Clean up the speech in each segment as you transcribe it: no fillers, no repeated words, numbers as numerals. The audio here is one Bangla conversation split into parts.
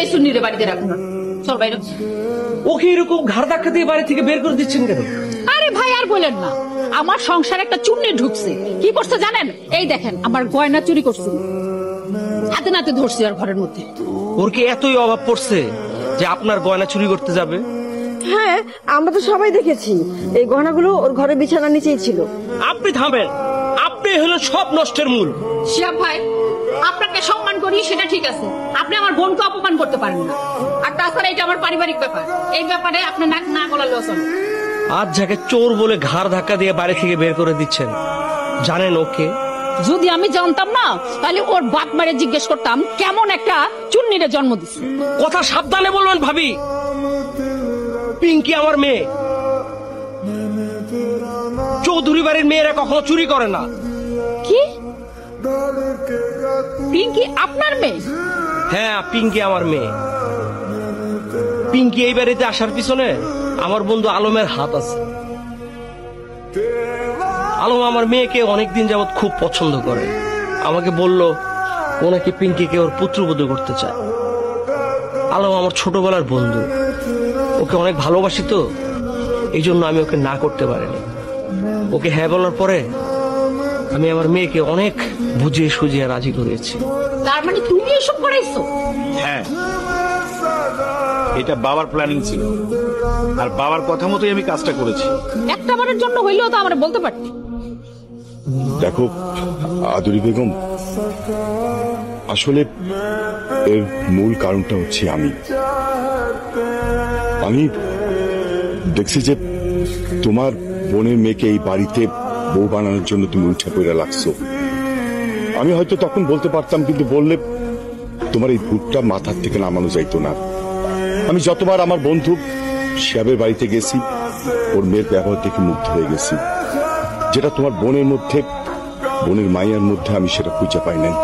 এই সুন্নিরে বাড়িতে রাখবো না। চল বাইরে। ওকে এরকম ঘাড় ধাক্কা দিয়ে বাড়ি থেকে বের করে দিচ্ছেন কেন? আরে ভাই আর বলেন না, আমার সংসারে একটা চুন্নি ঢুকছে। কি করছে জানেন? এই দেখেন আমার গয়না চুরি করছে, হাতে নাতে ধরছি আর ঘরের মধ্যে। ওর কি এতই অভাব পড়ছে যে আপনার গয়না চুরি করতে যাবে? হ্যাঁ, আমরা তো সবাই দেখেছি এই গহনাগুলো ওর ঘরের বিছানার নিচেই ছিল। আপনি থামেন, আপনি হলেন সব নষ্টের মূল। শিহাব ভাই, আপনাকে সম্মান করি সেটা ঠিক আছে, আপনি আমার বোনকে অপমান করতে পারেন না। আর তাছাড়া এটা আমার পারিবারিক ব্যাপার, এই ব্যাপারে আপনি নাক না গলালেও চলে। আজ যাকে চোর বলে ঘাড় ধাক্কা দিয়ে বাড়ি থেকে বের করে দিচ্ছেন, জানেন ওকে? যদি আমি জানতাম না তাহলে ওর বাপ মারে জিজ্ঞেস করতাম কেমন একটা চুন্নিরে জন্ম দিচ্ছে। কথা সাবধানে বলবেন ভাবি। পিঙ্কি আমার মেয়ে, চৌধুরী বাড়ির মেয়েরা কখনো চুরি করে না। কি? পিঙ্কি আপনার মেয়ে? হ্যাঁ, পিঙ্কি আমার মেয়ে। পিঙ্কি এই বাড়িতে আসার পিছনে আমার বন্ধু আলমের হাত আছে। আলম আমার মেয়েকে অনেকদিন যাবৎ খুব পছন্দ করে। আমাকে বলল ও নাকি পিঙ্কিকে ওর পুত্রবধূ করতে চায়। আলম আমার ছোটবেলার বন্ধু, ওকে অনেক ভালোবাসি, তো এই জন্য আমি ওকে না করতে পারিনি। ওকে হ্যাঁ বলার পরে আমি আমার মেয়েকে অনেক বুঝিয়ে সুঝিয়ে রাজি করেছি। তার মানে তুমি এসব করাইছো? হ্যাঁ, এটা বাবার প্ল্যানিং ছিল, আর বাবার কথা মতোই আমি কাজটা করেছি। একটা বারের জন্য হইলেও তো আমরা বলতে পারতি। দেখো আদুরি বেগম, আসলে এর মূল কারণটা হচ্ছে আমি দেখছি যে তোমার বোনের মেয়েকে এই বাড়িতে বউ বানানোর জন্য তুমি উঠে পড়ে লাগছো। আমি হয়তো তখন বলতে পারতাম, কিন্তু বললে তোমার এই ভুটটা মাথার থেকে নামানো যাইতো না। আমি যতবার আমার বন্ধু শিহাবের বাড়িতে গেছি, ওর মেয়ের ব্যবহার দেখে মুগ্ধ হয়ে গেছি। যেটা তোমার বোনের মধ্যে, বোনের মাইয়ার মধ্যে আমি সেটা খুঁজে পাই নাই।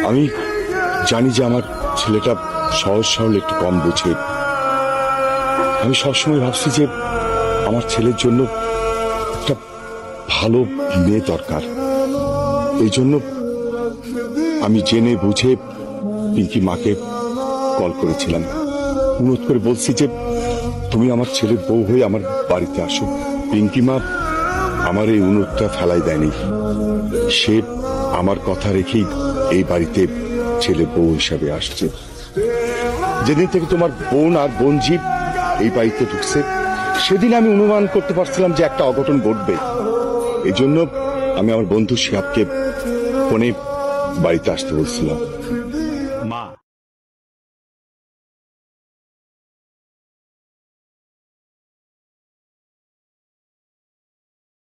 আমি জানি যে আমার ছেলেটা সহজ সরল একটু কম বুঝে। আমি সবসময় ভাবছি যে আমার ছেলের জন্য একটা ভালো মেয়ে দরকার। এই জন্য আমি জেনে বুঝে পিঙ্কি মাকে কল করেছিলাম, অনুরোধ করে বলছি যে তুমি আমার ছেলের বউ হয়ে আমার বাড়িতে আসো। পিঙ্কি মা আমার এই অনুরোধটা ফেলাই দেয়নি। সে আমার কথা রেখেই এই বাড়িতে ছেলে বউ হিসাবে আসছে। যেদিন থেকে তোমার বোন আর বোনজি এই বাড়িতে ঢুকছে, সেদিন আমি অনুমান করতে পারছিলাম যে একটা অঘটন ঘটবে। এই জন্য আমি আমার বন্ধু শিহাবকে ফোনে বাড়িতে আসতে বলছিলাম।